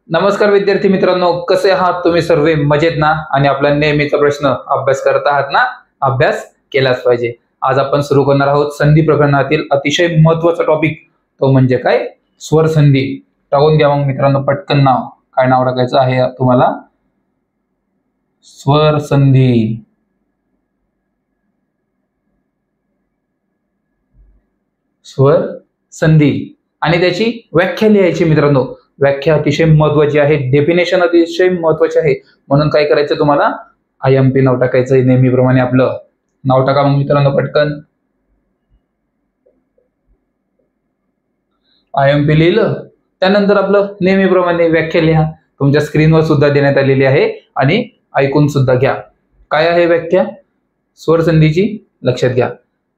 नमस्कार विद्यार्थी मित्रांनो, कसे आहात तुम्ही सर्व? मजेत ना? आणि आपला नेहमीचा प्रश्न, अभ्यास करत आहात ना? अभ्यास केलाच पाहिजे. आज आपण सुरू करणार आहोत संधी प्रकरणातील अतिशय महत्त्वाचा टॉपिक, तो म्हणजे काय? स्वर संधी. टाकून घ्या मग मित्रांनो पटकन नाव. काय नाव टाकायचं आहे तुम्हाला? स्वर संधी. स्वर संधी आणि त्याची व्याख्या लिहायची मित्रांनो. व्याख्या अतिशय महत्वाची आहे, डेफिनेशन अतिशय महत्वाचे आहे. म्हणून काय करायचं तुम्हाला? IMP नाव टाकायचं नेहमीप्रमाणे. आपलं नाव टाका मग मित्रांनो पटकन. IMP लिहिलं, त्यानंतर आपलं नेहमीप्रमाणे व्याख्या लिहा. तुमच्या स्क्रीनवर सुद्धा देण्यात आलेली आहे आणि ऐकून सुद्धा घ्या. काय आहे व्याख्या स्वर संधीची? लक्षात घ्या.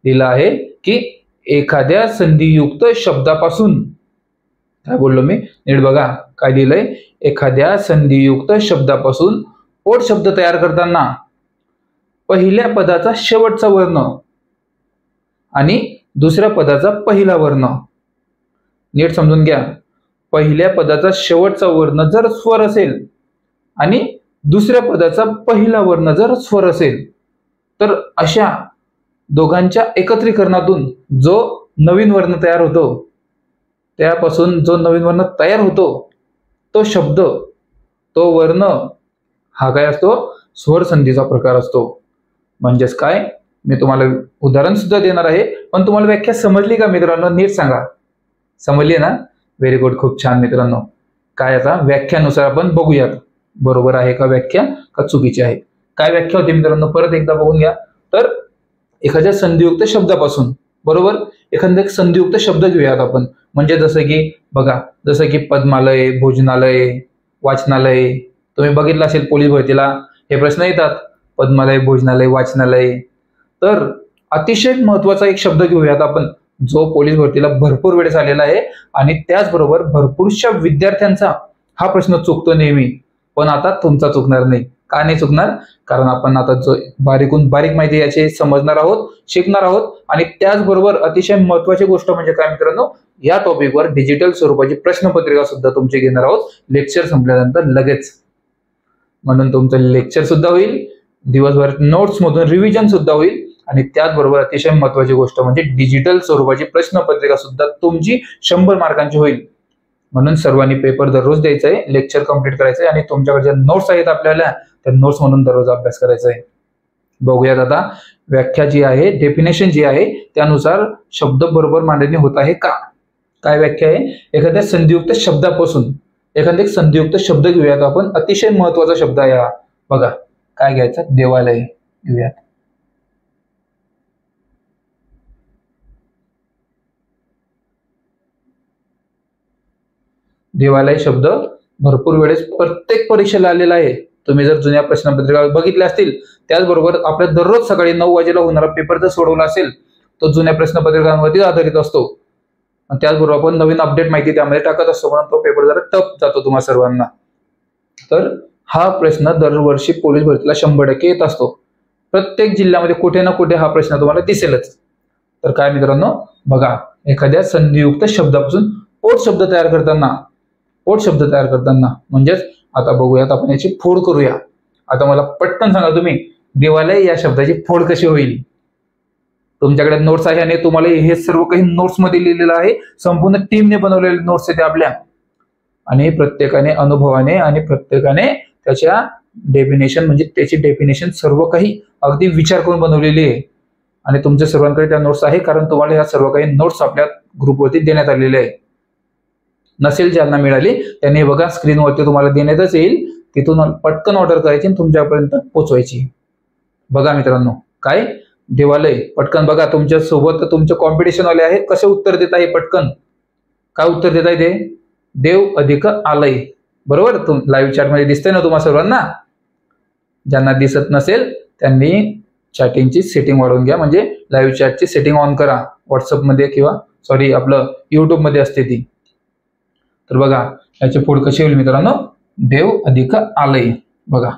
लिहिलं आहे की एखाद्या संधियुक्त शब्दापासून, काय बोललो मी? नीट बघा काय लिहिलंय. एखाद्या संधियुक्त शब्दापासून ओट शब्द तयार करताना पहिल्या पदाचा शेवटचा वर्ण आणि दुसऱ्या पदाचा पहिला वर्ण. नीट समजून घ्या. पहिल्या पदाचा शेवटचा वर्ण जर स्वर असेल आणि दुसऱ्या पदाचा पहिला वर्ण जर स्वर असेल, तर अशा दोघांच्या एकत्रीकरणातून जो नवीन वर्ण तयार होतो, त्यापासून जो नवीन वर्ण तयार होतो, तो शब्द, तो वर्ण हा काय असतो? स्वर संधीचा प्रकार असतो. म्हणजेच काय? मी तुम्हाला उदाहरण सुद्धा देणार आहे, पण तुम्हाला व्याख्या समजली का मित्रांनो? नीट सांगा. समजली ना? व्हेरी गुड, खूप छान मित्रांनो. काय आता व्याख्यानुसार आपण बघूयात, बरोबर आहे का व्याख्या का चुकीची आहे. काय व्याख्या होती मित्रांनो? परत एकदा बघून घ्या. तर एखाद्या संधियुक्त शब्दापासून, बरोबर, एखादा संधियुक्त शब्द घेऊयात आपण. म्हणजे जसं की बघा, जसं की पद्मालय, भोजनालय, वाचनालय. तुम्ही बघितलं असेल पोलीस भरतीला हे प्रश्न येतात, पद्मालय, भोजनालय, वाचनालय. तर अतिशय महत्वाचा एक शब्द घेऊयात आपण, जो पोलीस भरतीला भरपूर वेळेस आलेला आहे आणि त्याचबरोबर भरपूरशा विद्यार्थ्यांचा हा प्रश्न चुकतो नेहमी. पण आता तुमचा चुकणार नाही. का नाही चुकणार? कारण आपण आता जो बारीकून बारीक माहिती याची समजणार आहोत, शिकणार आहोत. आणि त्याचबरोबर अतिशय महत्वाची गोष्ट म्हणजे काय मित्रांनो? या टॉपिकवर डिजिटल स्वरूपाची प्रश्नपत्रिका सुद्धा तुमची घेणार आहोत लेक्चर संपल्यानंतर लगेच. म्हणून तुमचं लेक्चर सुद्धा होईल, दिवसभर नोट्स मधून रिव्हिजन सुद्धा होईल आणि त्याचबरोबर अतिशय महत्वाची गोष्ट म्हणजे डिजिटल स्वरूपाची प्रश्नपत्रिका सुद्धा तुमची 100 मार्कांची होईल. म्हणून सर्वांनी पेपर दररोज द्यायचा आहे, लेक्चर कंप्लीट करायचं आहे आणि तुमच्याकडे ज्या नोट्स आहेत आपल्याला, त्या नोट्स म्हणून दररोज अभ्यास करायचा आहे. बघूयात आता व्याख्या जी आहे, डेफिनेशन जी आहे, त्यानुसार शब्द बरोबर मांडणी होत आहे का? काय व्याख्या आहे? एखाद्या संधियुक्त शब्दापासून, एखादा एक संधियुक्त शब्द घेऊयात आपण. अतिशय महत्वाचा शब्द आहे हा. बघा काय घ्यायचा? देवालय घेऊयात. देवालय शब्द भरपूर वेळेस प्रत्येक परीक्षेला आलेला आहे. तुम्ही जर जुन्या प्रश्नपत्रिका बघितल्या असतील, त्याचबरोबर आपल्या दररोज सकाळी 9 वाजेला होणारा पेपर जर सोडवला असेल, तो जुन्या प्रश्नपत्रिकांवरती आधारित असतो. त्याचबरोबर आपण नवीन अपडेट माहिती त्यामध्ये टाकत असतो, म्हणून तो पेपर जरा टफ जातो तुम्हा सर्वांना. तर हा प्रश्न दरवर्षी पोलीस भरतीला 100% येत असतो. प्रत्येक जिल्ह्यामध्ये कुठे ना कुठे हा प्रश्न तुम्हाला दिसेलच. तर काय मित्रांनो, बघा, एखाद्या संधियुक्त शब्दापासून पोट शब्द तयार करताना, पोट शब्द तयार करताना म्हणजेच आता बघूयात आपण याची फोड करूया. आता मला पटकन सांगा तुम्ही, देवालय या शब्दाची फोड कशी होईल? तुमच्याकडे नोट्स आहे आणि तुम्हाला हे सर्व काही नोट्स मध्ये लिहिलेलं आहे. संपूर्ण टीमने बनवलेले नोट्स आहेत आपल्या, आणि प्रत्येकाने अनुभवाने आणि प्रत्येकाने त्याच्या डेफिनेशन, म्हणजे त्याची डेफिनेशन सर्व काही अगदी विचार करून बनवलेली आहे. आणि तुमच्या सर्वांकडे त्या नोट्स आहे, कारण तुम्हाला ह्या सर्व काही नोट्स आपल्या ग्रुपवरती देण्यात आलेले आहे. नसेल ज्यांना मिळाली त्यांनी बघा स्क्रीनवरती तुम्हाला देण्यातच येईल, तिथून पटकन ऑर्डर करायची आणि तुमच्यापर्यंत पोहोचवायची. बघा मित्रांनो, काय देवालय, पटकन बघा. तुमच्या सोबत तुमचे कॉम्पिटिशन वाले आहेत, कसे उत्तर देत आहे पटकन. काय उत्तर देत आहे ते? देव अधिक आलय. बरोबर, लाईव्ह चॅट मध्ये दिसतंय ना तुम्हाला सर्वांना? ज्यांना दिसत नसेल त्यांनी चॅटिंगची सेटिंग वाढवून घ्या, म्हणजे लाईव्ह चॅटची सेटिंग ऑन करा व्हॉट्सअप मध्ये, किंवा सॉरी आपलं युट्यूब मध्ये असते ती. तर बघा याची फोड कशी होईल मित्रांनो? देव अधिक आलय. बघा,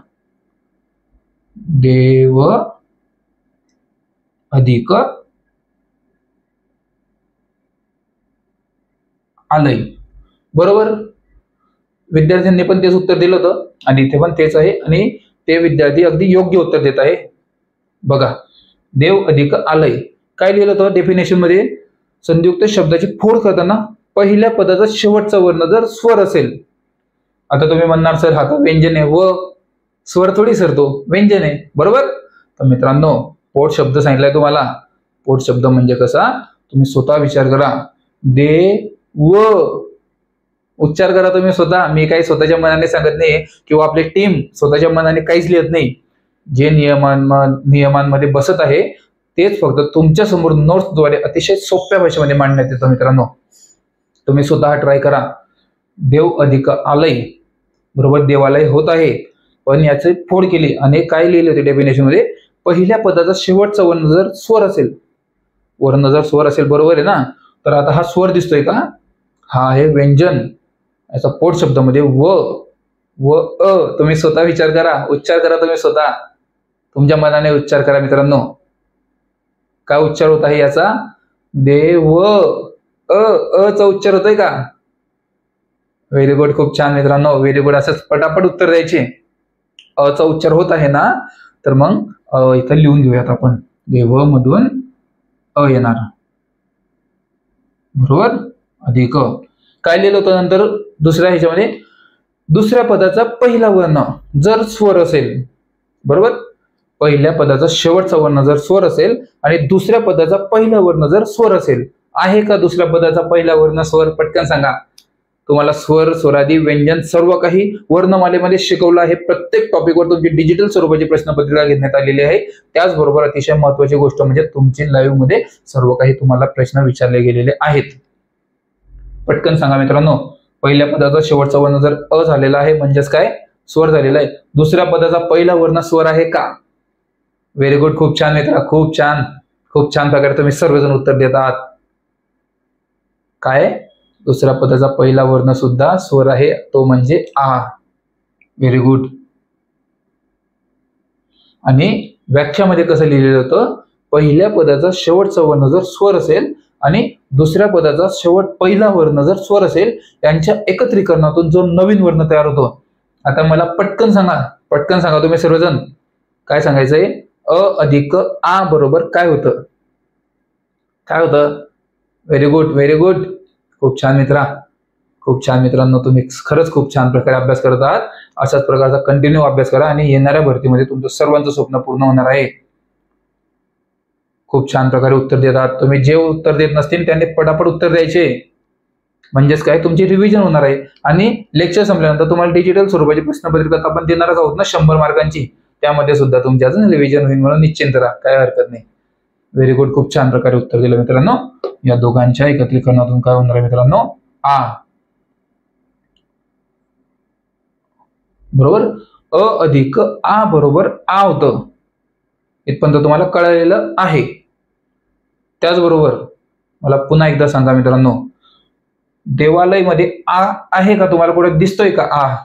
देव अधिक आलय. बरोबर, विद्यार्थ्यांनी पण तेच उत्तर दिलं होतं आणि इथे पण तेच आहे आणि ते विद्यार्थी अगदी योग्य उत्तर देत आहे. बघा, देव अधिक आलय काय लिहिलं होतं डेफिनेशन मध्ये, संधियुक्त शब्दाची फोड करताना पहिल्या पदाचा शेवटचा वर्ण जर स्वर असेल. आता तुम्ही म्हणणार सर हा तर व्यंजन आहे, व स्वर थोडी सर तो व्यंजन आहे, बरोबर. तर मित्रांनो, पोट शब्द सांगितलाय तुम्हाला. पोट शब्द म्हणजे कसा, तुम्ही स्वतः विचार करा. दे व उच्चार करा तुम्ही स्वतः. मी काही स्वतःच्या मनाने सांगत नाही किंवा आपली टीम स्वतःच्या मनाने काहीच लिहित नाही. जे नियमांमध्ये बसत आहे तेच फक्त तुमच्या समोर नोट्सद्वारे अतिशय सोप्या भाषेमध्ये मांडण्यात येतं. मित्रांनो, तुम्ही स्वतः ट्राय करा. देव अधिक आलय बरोबर देवालय होत आहे, पण याची फोड केली आणि काय लिहिले होते डेफिनेशन मध्ये, पहिल्या पदाचा शेवटचा वर्ण जर स्वर असेल, वर्ण जर स्वर असेल, बरोबर आहे ना. तर आता हा स्वर दिसतोय का, हा आहे व्यंजन. याचा पोट शब्दामध्ये व अ. तुम्ही स्वतः विचार करा, उच्चार करा तुम्ही स्वतः, तुमच्या मनाने उच्चार करा मित्रांनो. काय उच्चार होत आहे याचा, देव अचा उच्चार होतोय का. व्हेरी गुड, खूप छान मित्रांनो, व्हेरी गुड. असंच पटापट उत्तर द्यायचे. अचा उच्चार होत आहे ना, तर मग इथं लिहून घेऊयात आपण. देव मधून अ येणार, बरोबर. अधिक काय लिहिलं होतं नंतर दुसऱ्या ह्याच्यामध्ये, दुसऱ्या पदाचा पहिला वर्ण जर स्वर असेल, बरोबर. पहिल्या पदाचा शेवटचा वर्ण जर स्वर असेल आणि दुसऱ्या पदाचा पहिला वर्ण जर स्वर असेल. आहे का दुसऱ्या पदाचा पहिला वर्ण स्वर, पटकन सांगा. तुम्हाला स्वर, स्वरादी, व्यंजन सर्व काही वर्णमालेमध्ये शिकवलं आहे. प्रत्येक टॉपिकवर तुमची डिजिटल स्वरूपाची प्रश्नपत्रिका घेण्यात आलेली आहे. त्याचबरोबर अतिशय महत्वाची गोष्ट म्हणजे तुमची लाईव्ह मध्ये सर्व काही तुम्हाला प्रश्न विचारले गेलेले आहेत. पटकन सांगा मित्रांनो, पहिल्या पदाचा शेवटचा वर्ण जर अ झालेला आहे म्हणजेच काय, स्वर झालेला आहे. दुसऱ्या पदाचा पहिला वर्ण स्वर आहे का. व्हेरी गुड, खूप छान मित्रा, खूप छान, खूप छान प्रकारे तुम्ही सर्वजण उत्तर देत आहात. काय, दुसऱ्या पदाचा पहिला वर्ण सुद्धा स्वर आहे, तो म्हणजे आ. Very good. आणि व्याख्यामध्ये कसं लिहिलेलं होतं, पहिल्या पदाचा शेवटचा वर्ण जर स्वर असेल आणि दुसऱ्या पदाचा पहिला वर्ण जर स्वर असेल, यांच्या एकत्रीकरणातून जो नवीन वर्ण तयार होतो. आता मला पटकन सांगा तुम्ही सर्वजण, काय सांगायचंय. अ अधिक आ बरोबर काय होतं, काय होतं. व्हेरी गुड, व्हेरी गुड, खूप छान मित्रा, खूप छान मित्रांनो. तुम्ही खरंच खूप छान प्रकारे अभ्यास करत आहात. अशाच प्रकारचा कंटिन्यू अभ्यास करा आणि येणाऱ्या भरतीमध्ये तुमचं सर्वांचं स्वप्न पूर्ण होणार आहे. खूप छान प्रकारे उत्तर देत आहात तुम्ही. जे उत्तर देत नसतील त्यांनी पटापट उत्तर द्यायचे, म्हणजेच काय, तुमची रिव्हिजन होणार आहे. आणि लेक्चर संपल्यानंतर तुम्हाला डिजिटल स्वरूपाची प्रश्नपत्रिका आपण देणारच आहोत ना 100 मार्कांची, त्यामध्ये सुद्धा तुमची अजून रिव्हिजन होईल म्हणून निश्चिंत राहा, काय हरकत नाही. व्हेरी गुड, खूप छान प्रकारे उत्तर दिलं मित्रांनो. या दोघांच्या एकत्रीकरणातून काय होणार आहे मित्रांनो, आ. बरोबर. अ अधिक आ बरोबर आ होतं, इथपर्यंत तुम्हाला कळलेलं आहे. त्याचबरोबर मला पुन्हा एकदा सांगा मित्रांनो, देवालय मध्ये आ आहे का, तुम्हाला कुठे दिसतोय का आ,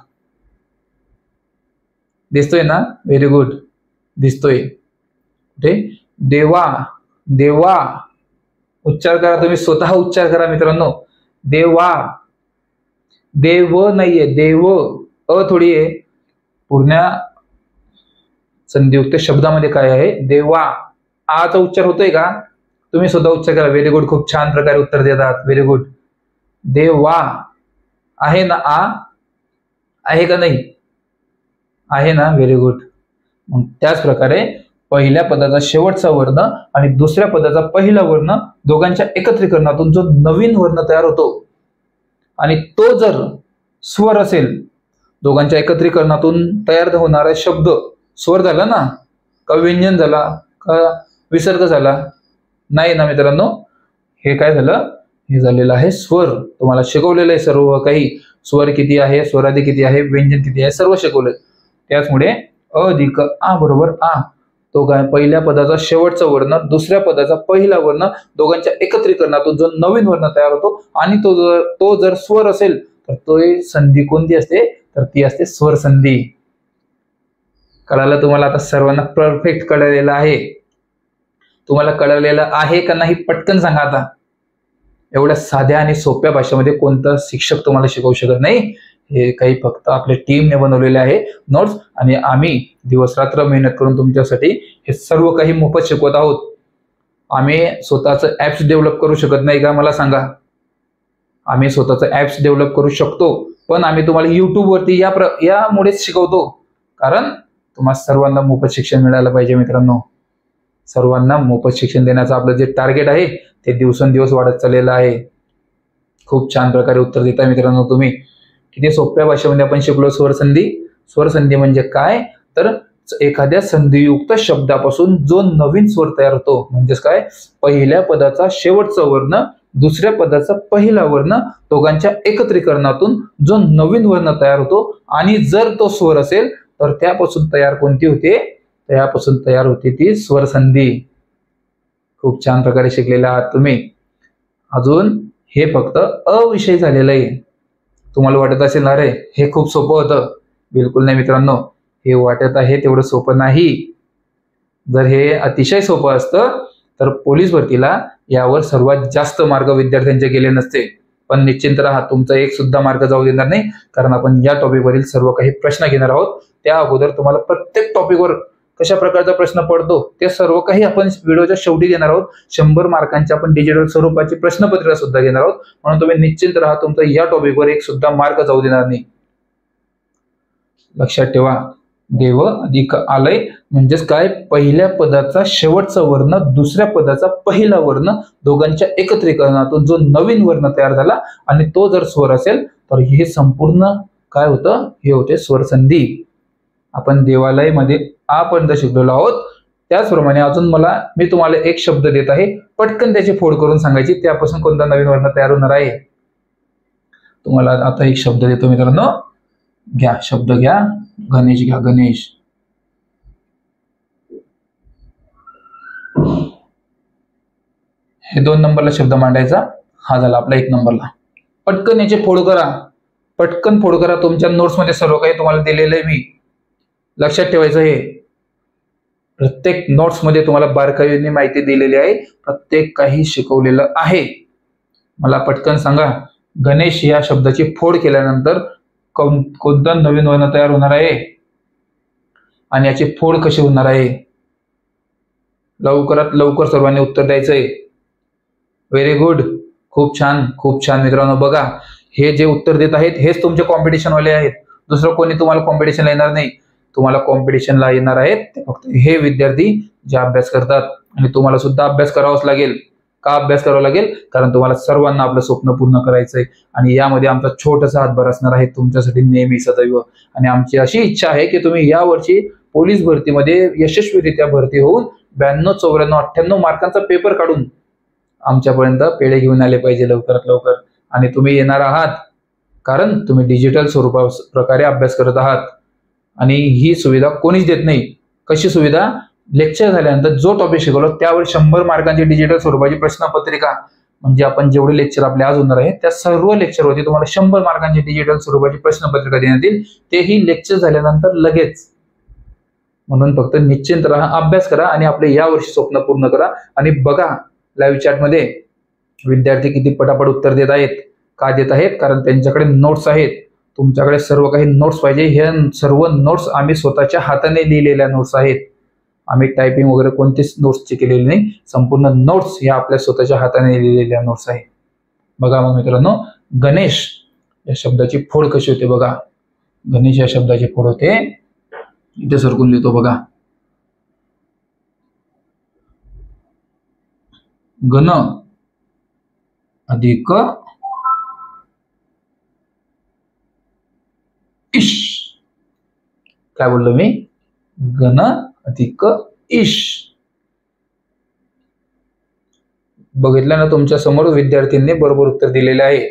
दिसतोय ना. व्हेरी गुड, दिसतोय. कुठे, देवा, देवा. उच्चार करा तुम्ही स्वतः, उच्चार करा मित्रांनो. देवा, देव नाहीये, देव अ थोडी आहे. पूर्ण संधियुक्त शब्दामध्ये काय आहे, देवा. आचा उच्चार होतोय का, तुम्ही स्वतः उच्चार करा. व्हेरी गुड, खूप छान प्रकारे उत्तर देतात. Very good. देवा आहे ना, आ आहे का नाही, आहे ना. Very good. मग त्याच प्रकारे पहिल्या पदाचा शेवटचा वर्ण आणि दुसऱ्या पदाचा पहिला वर्ण दोघांच्या एकत्रीकरणातून जो नवीन वर्ण तयार होतो आणि तो जर स्वर असेल, दोघांच्या एकत्रीकरणातून तयार होणारा शब्द स्वर झाला ना, का व्यंजन झाला, का विसर्ग झाला, नाही ना मित्रांनो. हे काय झालं, हे झालेलं आहे स्वर. तुम्हाला शिकवलेलं आहे सर्व काही, स्वर किती आहे, स्वरादी किती आहे, व्यंजन किती आहे, सर्व शिकवलंय. त्याचमुळे अ अधिक आ बरोबर आ. तो काय, पहिल्या पदाचा शेवटचा वर्ण, दुसऱ्या पदाचा पहिला वर्ण, दोघांच्या एकत्रीकरणातून जो नवीन वर्ण तयार होतो आणि तो जर स्वर असेल तर तो संधी कोणती असते, तर ती असते स्वर संधी. कळालं तुम्हाला आता सर्वांना, परफेक्ट कळलेलं आहे. तुम्हाला कळलेलं आहे का नाही, पटकन सांगा आता. एवढ्या साध्या आणि सोप्या भाषेमध्ये कोणता शिक्षक तुम्हाला शिकवू शकत नाही. हे काही फक्त आपल्या टीमने बनवलेले आहे नोट्स, आणि आम्ही दिवस रात्र मेहनत करून तुमच्यासाठी हे सर्व काही मोफत शिकवत आहोत. आम्ही स्वतःचं ऍप्स डेव्हलप करू शकत नाही का मला सांगा? आम्ही स्वतःचं ऍप्स डेव्हलप करू शकतो, पण आम्ही तुम्हाला युट्यूबवरती यामुळेच शिकवतो, कारण तुम्हाला सर्वांना मोफत शिक्षण मिळालं पाहिजे मित्रांनो. सर्वांना मोफत शिक्षण देण्याचं आपलं जे टार्गेट आहे ते दिवसेंदिवस वाढत चाललेलं आहे. खूप छान प्रकारे उत्तर देताय मित्रांनो तुम्ही. किती सोप्या भाषेमध्ये आपण शिकलो स्वरसंधी. स्वरसंधी म्हणजे काय, तर एखाद्या संधियुक्त शब्दापासून जो नवीन स्वर तयार होतो, म्हणजेच काय, पहिल्या पदाचा शेवटचा वर्ण, दुसऱ्या पदाचा पहिला वर्ण, दोघांच्या एकत्रीकरणातून जो नवीन वर्ण तयार होतो, आणि जर तो स्वर असेल तर त्यापासून तयार कोणती होते, त्यापासून तयार होते ती स्वरसंधी. खूप छान प्रकारे शिकलेला आहात तुम्ही. अजून हे फक्त अविषय झालेलं आहे. तुम्हाला वाटत असेल अरे हे खूप सोपं होतं. बिलकुल नाही मित्रांनो, हे वाटत आहे तेवढं सोपं नाही. जर हे अतिशय सोपं असतं तर पोलीस भरतीला यावर सर्वात जास्त मार्क विद्यार्थ्यांचे गेले नसते. पण निश्चिंत राहा, तुमचा एक सुद्धा मार्क जाऊ देणार नाही, कारण आपण या टॉपिकवरील सर्व काही प्रश्न घेणार आहोत. त्या अगोदर तुम्हाला प्रत्येक टॉपिकवर कशा प्रकारचा प्रश्न पडतो ते सर्व काही आपण व्हिडिओच्या शेवटी घेणार आहोत. 100 मार्कांचे आपण डिजिटल स्वरूपाची प्रश्नपत्रिका सुद्धा घेणार आहोत. म्हणून तुम्ही निश्चिंत राहा, तुमचा या टॉपिकवर एक सुद्धा मार्क जाऊ देणार नाही. लक्षात ठेवा, देव अधिक आलय म्हणजेच काय, पहिल्या पदाचा शेवटचा वर्ण, दुसऱ्या पदाचा पहिला वर्ण, दोघांच्या एकत्रीकरणातून जो नवीन वर्ण तयार झाला आणि तो जर स्वर असेल तर हे संपूर्ण काय होतं, हे होते स्वरसंधी. आपण देवालयामध्ये आपर्यंत शिकलेलो आहोत. त्याचप्रमाणे अजून मी तुम्हाला एक शब्द देत आहे, पटकन त्याची फोड करून सांगायची, त्यापासून कोणता नवीन वर्ण तयार होणार आहे. तुम्हाला आता एक शब्द देतो मित्रांनो, घ्या शब्द घ्या, गणेश घ्या, गणेश. हे 2 नंबरला शब्द मांडायचा, हा झाला आपला 1 नंबरला. पटकन याची फोड करा, पटकन फोड करा. तुमच्या नोट्स मध्ये सर्व काही तुम्हाला दिलेलं आहे मी. लक्षात ठेवायचं, हे प्रत्येक नोट्स मध्ये तुम्हाला बारकाईने माहिती दिलेली आहे, प्रत्येक काही शिकवलेलं आहे. मला पटकन सांगा, गणेश या शब्दाची फोड केल्यानंतर कोणता नवीन वर्ण तयार होणार आहे आणि याची फोड कशी होणार आहे? लवकरात लवकर सर्वांनी उत्तर द्यायचंय. व्हेरी गुड, खूप छान, खूप छान मित्रांनो. बघा, हे जे उत्तर देत आहेत हेच तुमचे कॉम्पिटिशन वाले आहेत. दुसरं कोणी तुम्हाला कॉम्पिटिशनला येणार नाही. तुम्हाला कॉम्पिटिशनला येणार आहेत ते फक्त हे विद्यार्थी जे अभ्यास करतात. आणि तुम्हाला सुद्धा अभ्यास करावाच लागेल. का अभ्यास करावा लागेल? कारण तुम्हाला सर्वांना आपलं स्वप्न पूर्ण करायचंय, आणि यामध्ये आमचा छोटासा हातभार असणार आहे तुमच्यासाठी नेहमी सदैव. आणि आमची अशी इच्छा आहे की तुम्ही यावर्षी पोलीस भरतीमध्ये यशस्वीरित्या भरती होऊन 92, 94, 98 मार्कांचा पेपर काढून आमच्यापर्यंत पेढे घेऊन आले पाहिजे लवकरात लवकर. आणि तुम्ही येणार आहात कारण तुम्ही डिजिटल स्वरूपा प्रकारे अभ्यास करत आहात, आणि ही सुविधा कोणीच देत नाही. कशी सुविधा? लेक्चर झाल्यानंतर जो टॉपिक शिकवलो त्यावर 100 मार्कांची डिजिटल स्वरूपाची प्रश्नपत्रिका, म्हणजे आपण जेवढे लेक्चर आपले आज होणार आहे त्या सर्व लेक्चरवरती तुम्हाला 100 मार्कांची डिजिटल स्वरूपाची प्रश्नपत्रिका देण्यात येईल, तेही लेक्चर झाल्यानंतर लगेच. म्हणून फक्त निश्चिंत राहा, अभ्यास करा आणि आपले यावर्षी स्वप्न पूर्ण करा. आणि बघा लाईव्ह चॅट मध्ये विद्यार्थी किती पटापट उत्तर देत आहेत. का देत आहेत? कारण त्यांच्याकडे नोट्स आहेत. तुमच्याकडे सर्व काही नोट्स पाहिजे. हे सर्व नोट्स आम्ही स्वतःच्या हाताने लिहिलेल्या नोट्स आहेत. आम्ही टायपिंग वगैरे कोणतीच नोट्सची केलेली नाही. संपूर्ण नोट्स ह्या आपल्या स्वतःच्या हाताने लिहिलेल्या नोट्स आहे. बघा मग मित्रांनो, गणेश या शब्दाची फोड कशी होते बघा. गणेश या शब्दाची फोड होते, इथे सरकून लिहितो बघा, गण अधिक इश. काय बोललो मी? गण अधिक इश. बघितलं ना, तुमच्या समोर विद्यार्थ्यांनी बरोबर उत्तर दिलेले आहे.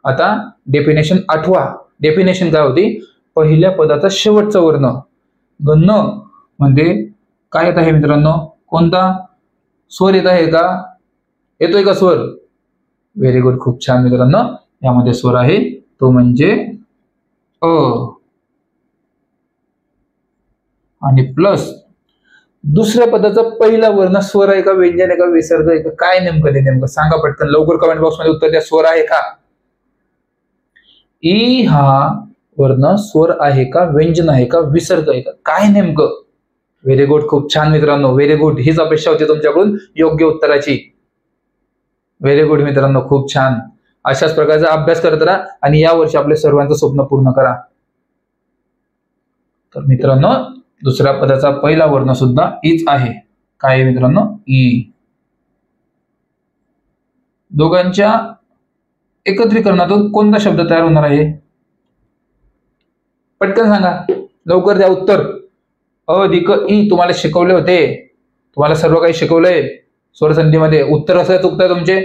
आता डेफिनेशन आठवा. डेफिनेशन काय होती? पहिल्या पदाचा शेवटचा वर्ण. गण म्हणजे काय येत आहे मित्रांनो? कोणता स्वर येत आहे का? येतोय का स्वर? व्हेरी गुड, खूप छान मित्रांनो. यामध्ये स्वर आहे, तो म्हणजे अ. आणि प्लस दुसऱ्या पदाचा पहिला वर्ण स्वर आहे का, व्यंजन आहे का, विसर्ग आहे का, काय नेमकं ते नेमकं सांगा पटकन लवकर कमेंट बॉक्स मध्ये उत्तर द्या. स्वर आहे का? ई हा वर्ण स्वर आहे का, व्यंजन आहे का, विसर्ग आहे का, काय नेमकं? व्हेरी गुड, खूप छान मित्रांनो, व्हेरी गुड. हीच अपेक्षा होती तुमच्याकडून योग्य उत्तराची. व्हेरी गुड मित्रांनो, खूप छान. अशाच प्रकारचा अभ्यास करत राहा आणि या वर्षी आपले सर्वांचं स्वप्न पूर्ण करा. तर मित्रांनो, दुसऱ्या पदाचा पहिला वर्ण सुद्धा ईच आहे. काय आहे मित्रांनो? ई. दोघांच्या एकत्रीकरणातून कोणता शब्द तयार होणार आहे? पटकन सांगा, लवकर द्या उत्तर. अ अधिक ई तुम्हाला शिकवले होते, तुम्हाला सर्व काही शिकवलंय स्वरसंधीमध्ये. उत्तर असं चुकताय तुमचे.